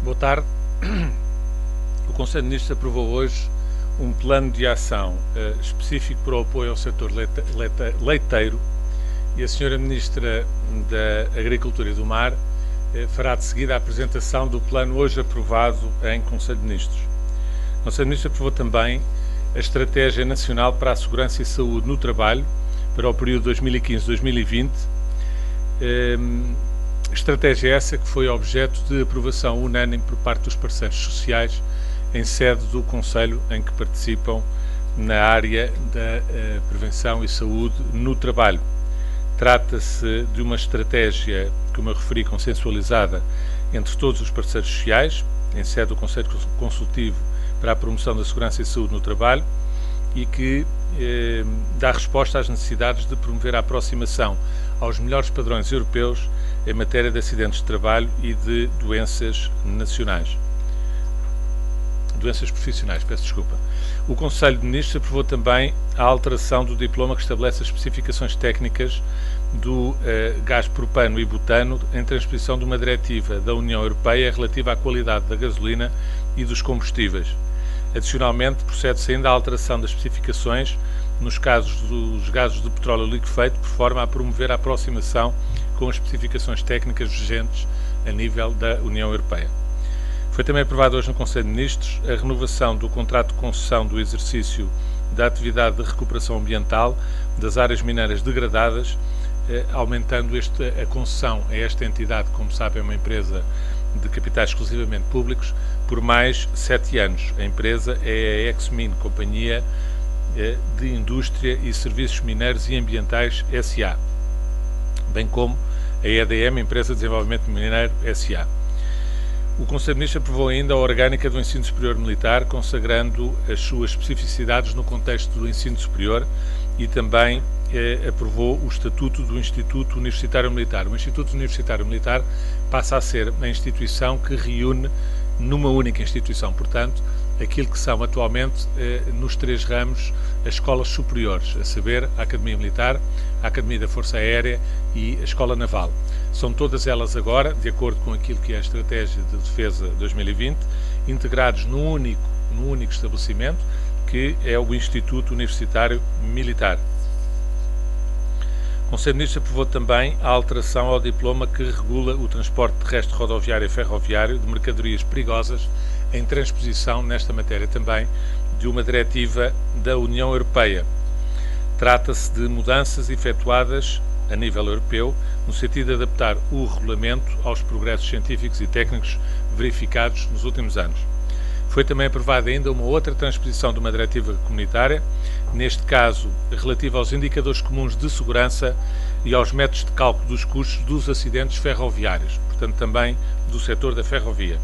Boa tarde. O Conselho de Ministros aprovou hoje um plano de ação específico para o apoio ao setor leiteiro e a Sra. Ministra da Agricultura e do Mar fará de seguida a apresentação do plano hoje aprovado em Conselho de Ministros. O Conselho de Ministros aprovou também a Estratégia Nacional para a Segurança e Saúde no Trabalho para o período 2015-2020, estratégia essa que foi objeto de aprovação unânime por parte dos parceiros sociais em sede do Conselho em que participam na área da prevenção e saúde no trabalho. Trata-se de uma estratégia, como eu referi, consensualizada entre todos os parceiros sociais, em sede do Conselho Consultivo para a Promoção da Segurança e Saúde no Trabalho, e que dá resposta às necessidades de promover a aproximação aos melhores padrões europeus em matéria de acidentes de trabalho e de doenças profissionais, peço desculpa. O Conselho de Ministros aprovou também a alteração do diploma que estabelece as especificações técnicas do gás propano e butano em transposição de uma diretiva da União Europeia relativa à qualidade da gasolina e dos combustíveis. Adicionalmente, procede-se ainda à alteração das especificações nos casos dos gases de petróleo liquefeito, por forma a promover a aproximação com as especificações técnicas vigentes a nível da União Europeia. Foi também aprovado hoje no Conselho de Ministros a renovação do contrato de concessão do exercício da atividade de recuperação ambiental das áreas mineiras degradadas, aumentando a concessão a esta entidade, como sabem, é uma empresa de capitais exclusivamente públicos, por mais 7 anos. A empresa é a Exmin, Companhia de Indústria e Serviços Mineiros e Ambientais S.A., bem como a EDM, Empresa de Desenvolvimento Mineiro S.A. O Conselho de Ministros aprovou ainda a Orgânica do Ensino Superior Militar, consagrando as suas especificidades no contexto do ensino superior, e também aprovou o Estatuto do Instituto Universitário Militar. O Instituto Universitário Militar passa a ser a instituição que reúne numa única instituição, portanto, aquilo que são atualmente nos 3 ramos as escolas superiores, a saber, a Academia Militar, a Academia da Força Aérea e a Escola Naval. São todas elas agora, de acordo com aquilo que é a Estratégia de Defesa 2020, integrados num único estabelecimento, que é o Instituto Universitário Militar. O Conselho de Ministros aprovou também a alteração ao diploma que regula o transporte terrestre, rodoviário e ferroviário de mercadorias perigosas, em transposição, nesta matéria também, de uma diretiva da União Europeia. Trata-se de mudanças efetuadas a nível europeu, no sentido de adaptar o regulamento aos progressos científicos e técnicos verificados nos últimos anos. Foi também aprovada ainda uma outra transposição de uma diretiva comunitária, neste caso relativa aos indicadores comuns de segurança e aos métodos de cálculo dos custos dos acidentes ferroviários, portanto também do setor da ferrovia.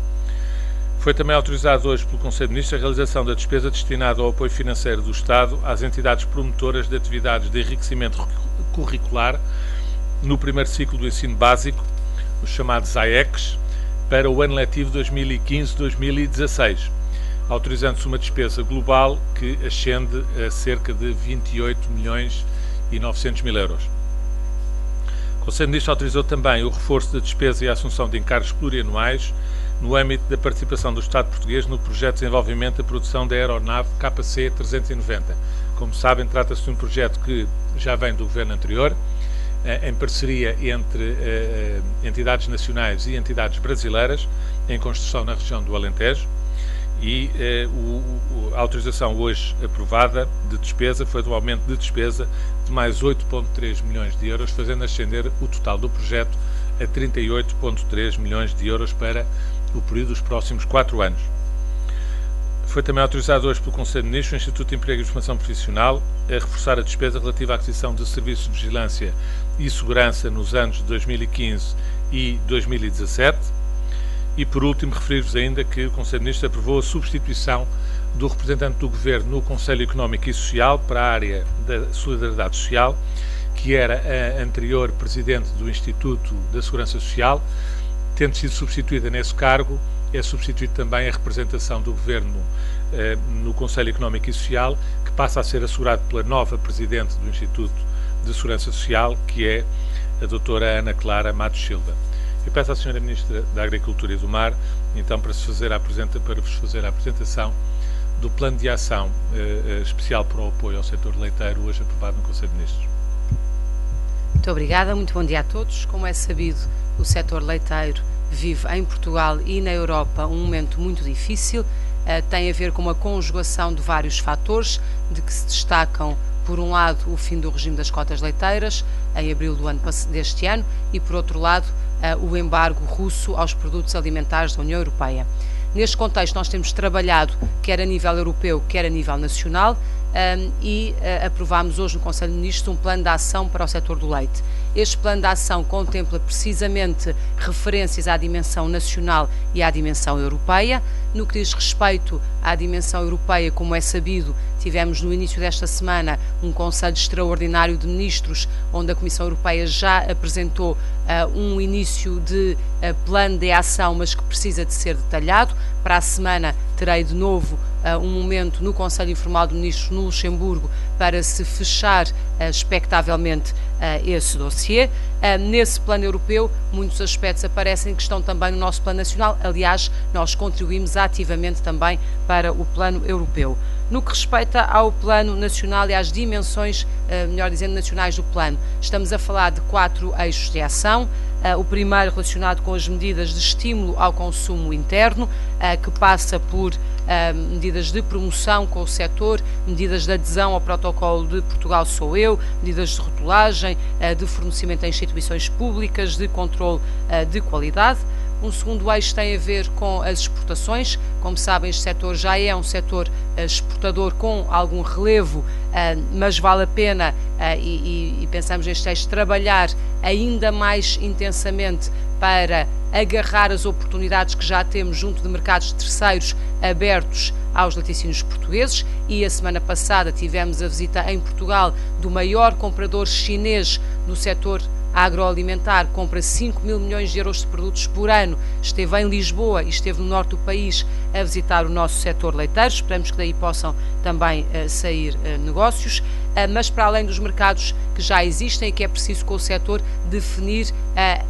Foi também autorizado hoje pelo Conselho de Ministros a realização da despesa destinada ao apoio financeiro do Estado às entidades promotoras de atividades de enriquecimento curricular no primeiro ciclo do ensino básico, os chamados AECs, para o ano letivo 2015-2016, autorizando-se uma despesa global que ascende a cerca de 28.900.000 euros. O Conselho de Ministros autorizou também o reforço da despesa e a assunção de encargos plurianuais no âmbito da participação do Estado português no projeto de desenvolvimento da produção da aeronave KC-390. Como sabem, trata-se de um projeto que já vem do governo anterior, em parceria entre entidades nacionais e entidades brasileiras, em construção na região do Alentejo, e a autorização hoje aprovada de despesa foi do aumento de despesa de mais 8,3 milhões de euros, fazendo ascender o total do projeto a 38,3 milhões de euros para o período dos próximos 4 anos. Foi também autorizado hoje pelo Conselho de Ministros o Instituto de Emprego e Formação Profissional a reforçar a despesa relativa à aquisição de serviços de vigilância e segurança nos anos de 2015 e 2017. E, por último, referir-vos ainda que o Conselho de Ministros aprovou a substituição do representante do Governo no Conselho Económico e Social para a área da Solidariedade Social, que era a anterior Presidente do Instituto da Segurança Social. Tendo sido substituída nesse cargo, é substituída também a representação do Governo no Conselho Económico e Social, que passa a ser assegurado pela nova Presidente do Instituto de Segurança Social, que é a doutora Ana Clara Matos Silva. Eu peço à Sra. Ministra da Agricultura e do Mar, então, para vos fazer a apresentação do Plano de Ação especial para o apoio ao setor leiteiro, hoje aprovado no Conselho de Ministros. Muito obrigada, muito bom dia a todos. Como é sabido, o setor leiteiro vive em Portugal e na Europa um momento muito difícil. Tem a ver com uma conjugação de vários fatores, de que se destacam, por um lado, o fim do regime das cotas leiteiras, em abril deste ano, e, por outro lado, o embargo russo aos produtos alimentares da União Europeia. Neste contexto, nós temos trabalhado, quer a nível europeu, quer a nível nacional, e aprovámos hoje no Conselho de Ministros um plano de ação para o setor do leite. Este plano de ação contempla precisamente referências à dimensão nacional e à dimensão europeia. No que diz respeito à dimensão europeia, como é sabido, tivemos no início desta semana um Conselho Extraordinário de Ministros, onde a Comissão Europeia já apresentou um início de plano de ação, mas que precisa de ser detalhado. Para a semana terei de novo um momento no Conselho Informal de Ministros no Luxemburgo para se fechar expectavelmente esse dossiê. Nesse plano europeu, muitos aspectos aparecem que estão também no nosso plano nacional. Aliás, nós contribuímos ativamente também para o plano europeu. No que respeita ao plano nacional e às dimensões, melhor dizendo, nacionais do plano, estamos a falar de 4 eixos de ação. O primeiro relacionado com as medidas de estímulo ao consumo interno, que passa por medidas de promoção com o setor, medidas de adesão ao protocolo de Portugal Sou Eu, medidas de rotulagem, de fornecimento a instituições públicas, de controle de qualidade. Um segundo eixo tem a ver com as exportações. Como sabem, este setor já é um setor exportador com algum relevo, mas vale a pena, e pensamos neste eixo, trabalhar ainda mais intensamente para agarrar as oportunidades que já temos junto de mercados terceiros abertos aos laticínios portugueses. E a semana passada tivemos a visita em Portugal do maior comprador chinês no setor agroalimentar, compra 5 mil milhões de euros de produtos por ano, esteve em Lisboa e esteve no norte do país a visitar o nosso setor leiteiro. Esperamos que daí possam também sair negócios, mas para além dos mercados que já existem, que é preciso com o setor definir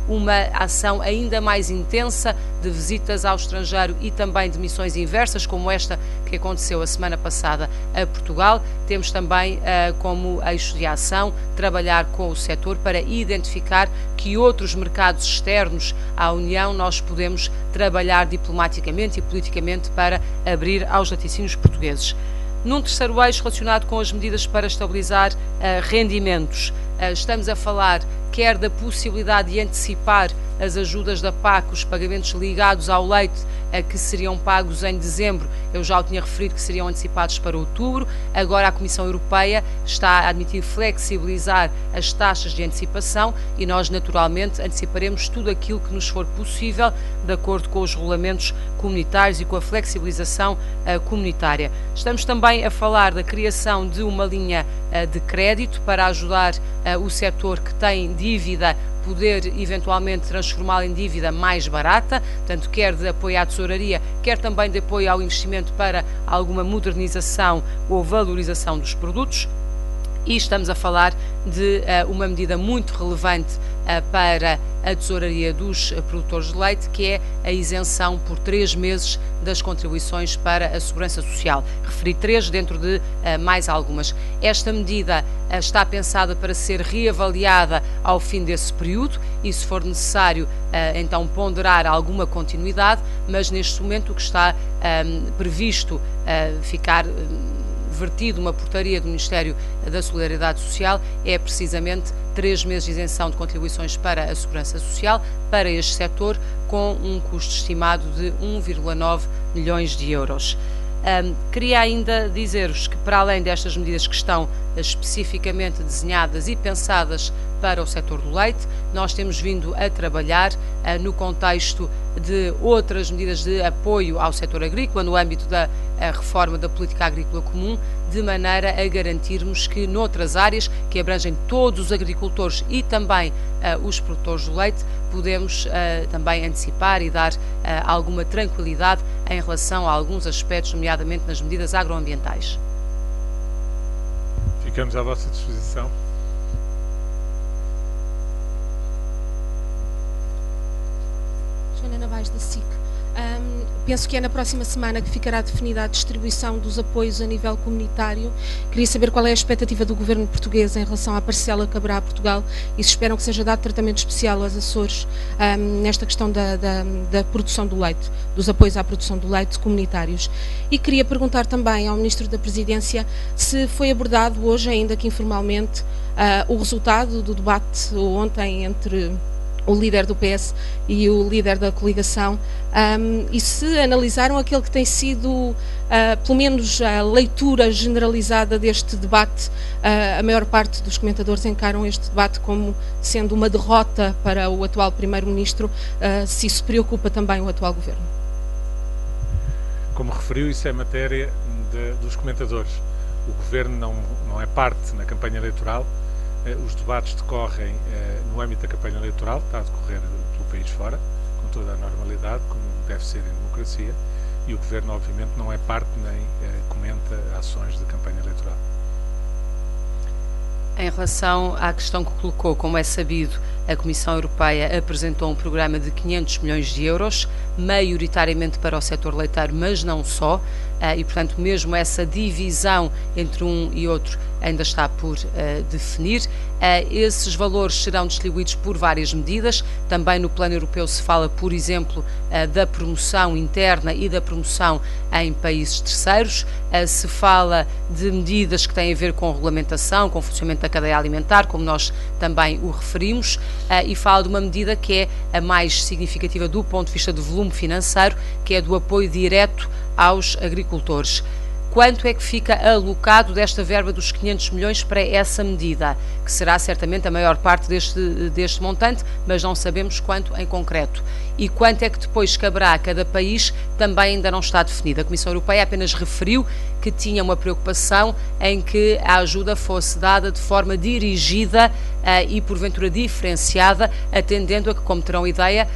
uma ação ainda mais intensa de visitas ao estrangeiro e também de missões inversas, como esta que aconteceu a semana passada a Portugal. Temos também como eixo de ação trabalhar com o setor para identificar que outros mercados externos à União nós podemos trabalhar diplomaticamente e politicamente para abrir aos laticínios portugueses. Num terceiro eixo relacionado com as medidas para estabilizar rendimentos, estamos a falar quer da possibilidade de antecipar as ajudas da PAC, os pagamentos ligados ao leite que seriam pagos em dezembro. Eu já o tinha referido que seriam antecipados para outubro. Agora a Comissão Europeia está a admitir flexibilizar as taxas de antecipação e nós naturalmente anteciparemos tudo aquilo que nos for possível de acordo com os regulamentos comunitários e com a flexibilização comunitária. Estamos também a falar da criação de uma linha de crédito para ajudar o setor que tem dívida poder eventualmente transformá-la em dívida mais barata, portanto quer de apoio à tesouraria, quer também de apoio ao investimento para alguma modernização ou valorização dos produtos. E estamos a falar de uma medida muito relevante para a tesouraria dos produtores de leite, que é a isenção por 3 meses das contribuições para a Segurança Social. Referi 3 dentro de mais algumas. Esta medida está pensada para ser reavaliada ao fim desse período e, se for necessário, então ponderar alguma continuidade, mas neste momento o que está previsto ficar vertido uma portaria do Ministério da Solidariedade Social é precisamente 3 meses de isenção de contribuições para a Segurança Social para este setor, com um custo estimado de 1,9 milhões de euros. Queria ainda dizer-vos que, para além destas medidas que estão especificamente desenhadas e pensadas para o setor do leite, nós temos vindo a trabalhar no contexto de outras medidas de apoio ao setor agrícola, no âmbito da reforma da política agrícola comum, de maneira a garantirmos que noutras áreas que abrangem todos os agricultores e também os produtores do leite, podemos também antecipar e dar alguma tranquilidade em relação a alguns aspectos, nomeadamente nas medidas agroambientais. Ficamos à vossa disposição. Novaes, da SIC. Penso que é na próxima semana que ficará definida a distribuição dos apoios a nível comunitário. Queria saber qual é a expectativa do governo português em relação à parcela que caberá a Portugal e se esperam que seja dado tratamento especial aos Açores nesta questão da produção do leite, dos apoios à produção do leite comunitários. E queria perguntar também ao Ministro da Presidência se foi abordado hoje, ainda que informalmente, o resultado do debate ontem entre o líder do PS e o líder da coligação, e se analisaram aquele que tem sido, pelo menos a leitura generalizada deste debate. A maior parte dos comentadores encaram este debate como sendo uma derrota para o atual Primeiro-Ministro, se isso preocupa também o atual Governo. Como referiu, isso é matéria dos comentadores. O Governo não é parte na campanha eleitoral. Os debates decorrem no âmbito da campanha eleitoral, está a decorrer pelo país fora, com toda a normalidade, como deve ser em democracia, e o Governo, obviamente, não é parte nem comenta ações de campanha eleitoral. Em relação à questão que colocou, como é sabido, a Comissão Europeia apresentou um programa de 500 milhões de euros, maioritariamente para o setor leiteiro, mas não só, e, portanto, mesmo essa divisão entre um e outro ainda está por definir. Esses valores serão distribuídos por várias medidas. Também no plano europeu se fala, por exemplo, da promoção interna e da promoção em países terceiros. Se fala de medidas que têm a ver com regulamentação, com o funcionamento da cadeia alimentar, como nós também o referimos, e fala de uma medida que é a mais significativa do ponto de vista do volume financeiro, que é do apoio direto aos agricultores. Quanto é que fica alocado desta verba dos 500 milhões para essa medida? Que será certamente a maior parte deste montante, mas não sabemos quanto em concreto. E quanto é que depois caberá a cada país também ainda não está definido. A Comissão Europeia apenas referiu que tinha uma preocupação em que a ajuda fosse dada de forma dirigida e porventura diferenciada, atendendo a que, como terão ideia,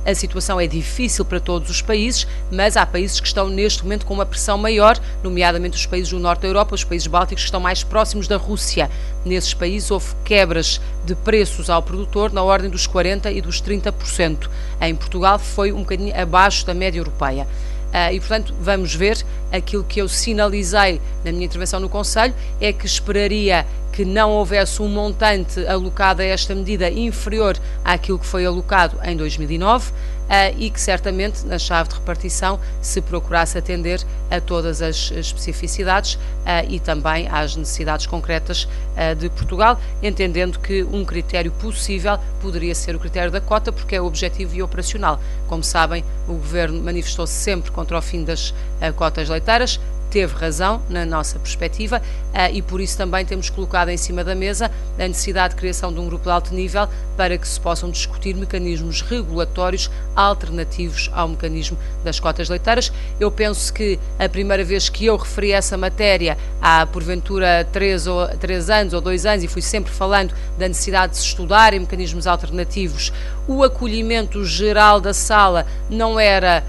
a situação é difícil para todos os países, mas há países que estão neste momento com uma pressão maior, nomeadamente os países do norte da Europa, os países bálticos que estão mais próximos da Rússia. Nesses países houve quebras de preços ao produtor na ordem dos 40% e dos 30%. Em Portugal foi um bocadinho abaixo da média europeia. E, portanto, vamos ver. Aquilo que eu sinalizei na minha intervenção no Conselho é que esperaria que não houvesse um montante alocado a esta medida inferior àquilo que foi alocado em 2009 e que certamente na chave de repartição se procurasse atender a todas as especificidades e também às necessidades concretas de Portugal, entendendo que um critério possível poderia ser o critério da cota, porque é objetivo e operacional. Como sabem, o Governo manifestou-se sempre contra o fim das cotas leiteiras, teve razão na nossa perspectiva e por isso também temos colocado em cima da mesa a necessidade de criação de um grupo de alto nível para que se possam discutir mecanismos regulatórios alternativos ao mecanismo das cotas leiteiras. Eu penso que a primeira vez que eu referi essa matéria há porventura 3 anos ou 2 anos, e fui sempre falando da necessidade de se estudarem mecanismos alternativos, o acolhimento geral da sala não era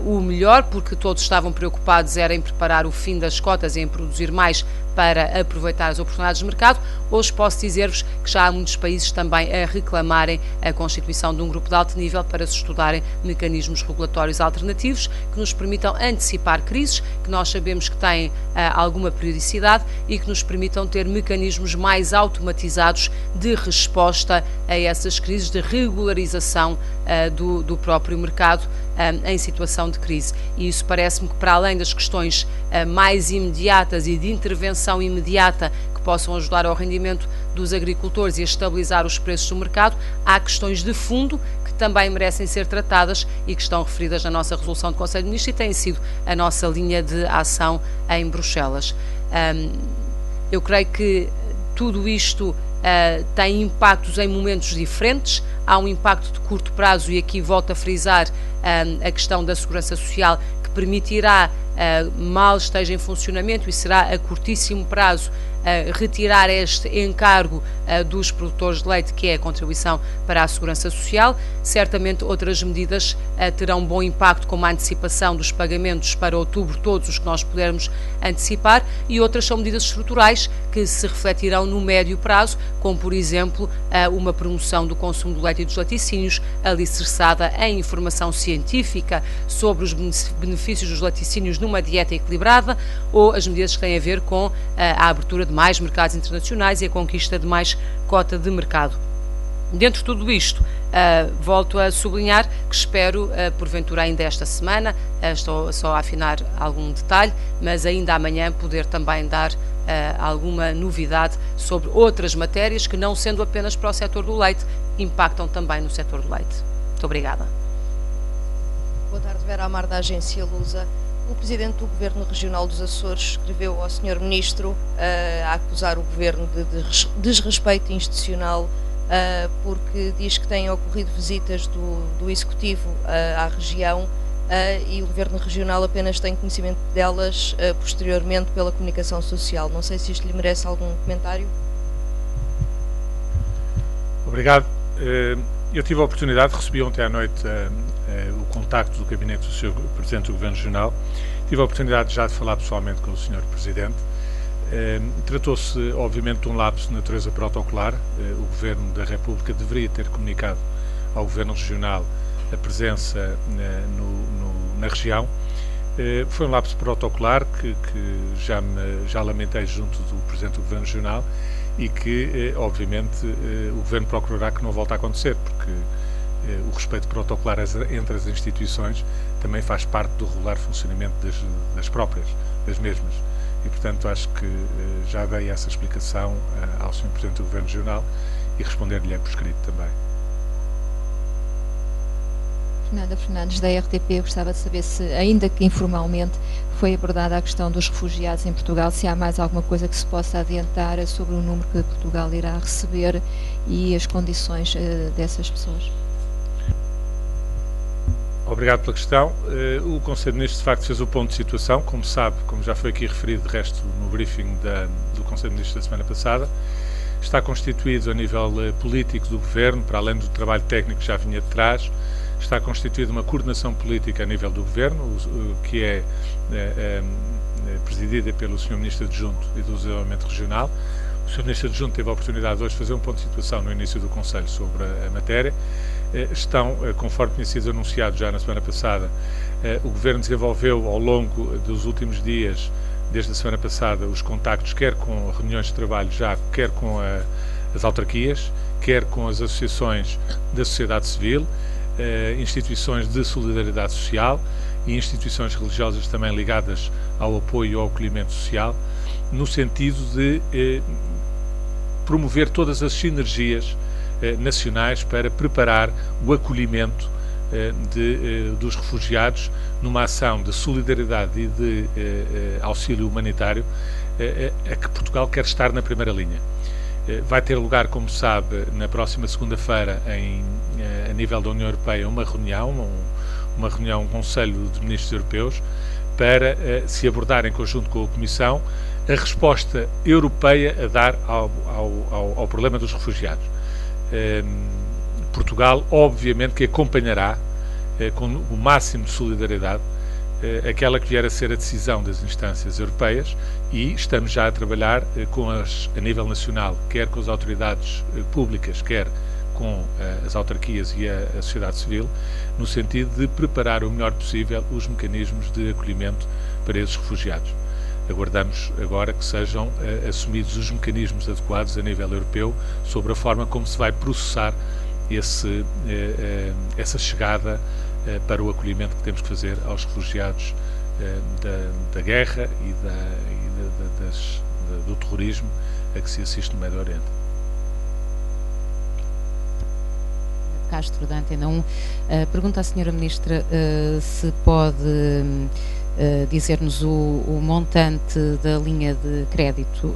o melhor, porque todos estavam preocupados era em preparar o fim das cotas e em produzir mais para aproveitar as oportunidades de mercado. Hoje posso dizer-vos que já há muitos países também a reclamarem a constituição de um grupo de alto nível para se estudarem mecanismos regulatórios alternativos que nos permitam antecipar crises, que nós sabemos que têm alguma periodicidade e que nos permitam ter mecanismos mais automatizados de resposta a essas crises, de regularização do próprio mercado em situação de crise. E isso parece-me que, para além das questões mais imediatas e de intervenção imediata que possam ajudar ao rendimento dos agricultores e a estabilizar os preços do mercado, há questões de fundo que também merecem ser tratadas e que estão referidas na nossa resolução do Conselho de Ministros e têm sido a nossa linha de ação em Bruxelas. Eu creio que tudo isto tem impactos em momentos diferentes. Há um impacto de curto prazo, e aqui volto a frisar a questão da segurança social, que permitirá, mal esteja em funcionamento, e será a curtíssimo prazo, retirar este encargo dos produtores de leite, que é a contribuição para a segurança social. Certamente outras medidas terão bom impacto, como a antecipação dos pagamentos para outubro, todos os que nós pudermos antecipar, e outras são medidas estruturais que que se refletirão no médio prazo, como por exemplo uma promoção do consumo do leite e dos laticínios, alicerçada em informação científica sobre os benefícios dos laticínios numa dieta equilibrada, ou as medidas que têm a ver com a abertura de mais mercados internacionais e a conquista de mais cota de mercado. Dentro de tudo isto, volto a sublinhar que espero, porventura ainda esta semana, estou só a afinar algum detalhe, mas ainda amanhã poder também dar alguma novidade sobre outras matérias que, não sendo apenas para o setor do leite, impactam também no setor do leite. Muito obrigada. Boa tarde, Vera Amar, da agência Lusa. O Presidente do Governo Regional dos Açores escreveu ao Sr. Ministro a acusar o Governo de desrespeito institucional, porque diz que têm ocorrido visitas do Executivo à região e o Governo Regional apenas tem conhecimento delas posteriormente pela comunicação social. Não sei se isto lhe merece algum comentário. Obrigado. Eu tive a oportunidade, recebi ontem à noite o contacto do gabinete do Sr. Presidente do Governo Regional, tive a oportunidade já de falar pessoalmente com o Sr. Presidente. Tratou-se, obviamente, de um lapso de natureza protocolar. O Governo da República deveria ter comunicado ao Governo Regional a presença na região. Foi um lapso protocolar que já lamentei junto do Presidente do Governo Regional e que, obviamente, o Governo procurará que não volte a acontecer, porque o respeito protocolar entre as instituições também faz parte do regular funcionamento das mesmas. E, portanto, acho que já dei essa explicação ao Sr. Presidente do Governo Regional e responder-lhe por escrito também. Fernanda Fernandes, da RTP, gostava de saber se, ainda que informalmente, foi abordada a questão dos refugiados em Portugal, se há mais alguma coisa que se possa adiantar sobre o número que Portugal irá receber e as condições dessas pessoas. Obrigado pela questão. O Conselho de Ministros, de facto, fez o ponto de situação, como sabe, como já foi aqui referido, de resto, no briefing do Conselho de Ministros da semana passada. Está constituído a nível político do Governo, para além do trabalho técnico que já vinha de trás, está constituída uma coordenação política a nível do Governo, que é presidida pelo Sr. Ministro Adjunto e do Desenvolvimento Regional. O Sr. Ministro Adjunto teve a oportunidade hoje de fazer um ponto de situação no início do Conselho sobre a matéria. Estão, conforme tinha sido anunciado já na semana passada, o Governo desenvolveu ao longo dos últimos dias, desde a semana passada, os contactos, quer com reuniões de trabalho já, quer com as autarquias, quer com as associações da sociedade civil, instituições de solidariedade social e instituições religiosas também ligadas ao apoio e ao acolhimento social, no sentido de promover todas as sinergias nacionais para preparar o acolhimento dos refugiados numa ação de solidariedade e de auxílio humanitário a que Portugal quer estar na primeira linha. Vai ter lugar, como sabe, na próxima segunda-feira, a nível da União Europeia, uma reunião, um Conselho de Ministros Europeus, para se abordar em conjunto com a Comissão a resposta europeia a dar ao problema dos refugiados. Portugal, obviamente, que acompanhará com o máximo de solidariedade aquela que vier a ser a decisão das instâncias europeias, e estamos já a trabalhar a nível nacional, quer com as autoridades públicas, quer com as autarquias e a sociedade civil, no sentido de preparar o melhor possível os mecanismos de acolhimento para esses refugiados. Aguardamos agora que sejam assumidos os mecanismos adequados a nível europeu sobre a forma como se vai processar essa chegada para o acolhimento que temos que fazer aos refugiados da guerra e do terrorismo a que se assiste no Médio Oriente. Castro, da Antena 1. Pergunta à Sra. Ministra se pode dizer-nos o montante da linha de crédito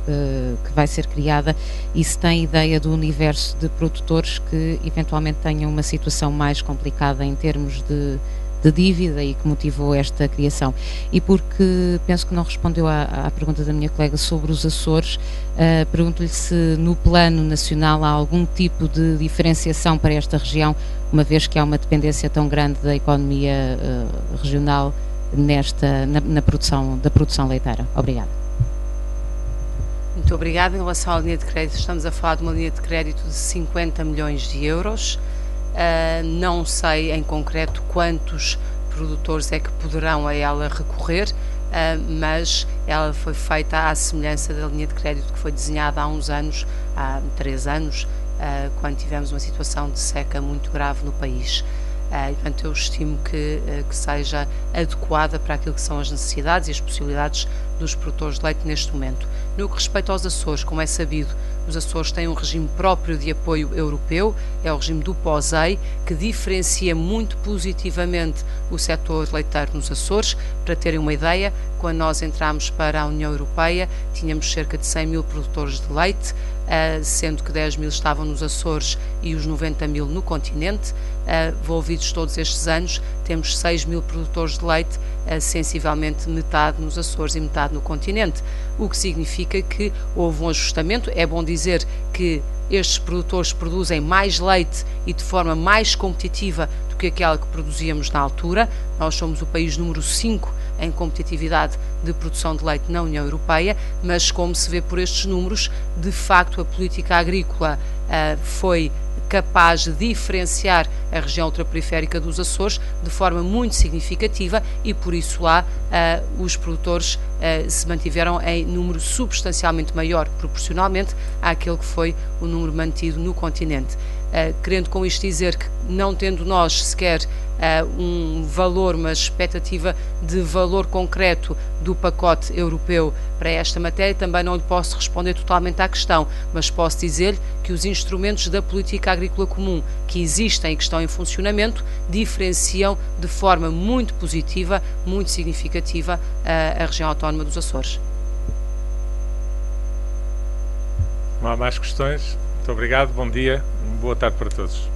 que vai ser criada e se tem ideia do universo de produtores que eventualmente tenham uma situação mais complicada em termos de dívida e que motivou esta criação. E porque penso que não respondeu à pergunta da minha colega sobre os Açores, pergunto-lhe se no plano nacional há algum tipo de diferenciação para esta região, uma vez que há uma dependência tão grande da economia regional na produção leiteira. Obrigada. Muito obrigada. Em relação à linha de crédito, estamos a falar de uma linha de crédito de 50 milhões de euros. Não sei em concreto quantos produtores é que poderão a ela recorrer, mas ela foi feita à semelhança da linha de crédito que foi desenhada há uns anos, há 3 anos, quando tivemos uma situação de seca muito grave no país. E, portanto, eu estimo que seja adequada para aquilo que são as necessidades e as possibilidades dos produtores de leite neste momento. No que respeita aos Açores, como é sabido, os Açores têm um regime próprio de apoio europeu, é o regime do POSEI, que diferencia muito positivamente o setor leiteiro nos Açores. Para terem uma ideia, quando nós entramos para a União Europeia, tínhamos cerca de 100 mil produtores de leite, sendo que 10 mil estavam nos Açores e os 90 mil no continente. Envolvidos todos estes anos, temos 6 mil produtores de leite, sensivelmente metade nos Açores e metade no continente, o que significa que houve um ajustamento. É bom dizer que estes produtores produzem mais leite e de forma mais competitiva do que aquela que produzíamos na altura. Nós somos o país número 5 em competitividade de produção de leite na União Europeia, mas como se vê por estes números, de facto a política agrícola foi capaz de diferenciar a região ultraperiférica dos Açores de forma muito significativa e por isso lá os produtores se mantiveram em número substancialmente maior proporcionalmente àquele que foi o número mantido no continente. Querendo com isto dizer que, não tendo nós sequer um valor, uma expectativa de valor concreto do pacote europeu para esta matéria, também não lhe posso responder totalmente à questão, mas posso dizer-lhe que os instrumentos da política agrícola comum que existem e que estão em funcionamento diferenciam de forma muito positiva, muito significativa a região autónoma dos Açores. Não há mais questões? Muito obrigado, bom dia, boa tarde para todos.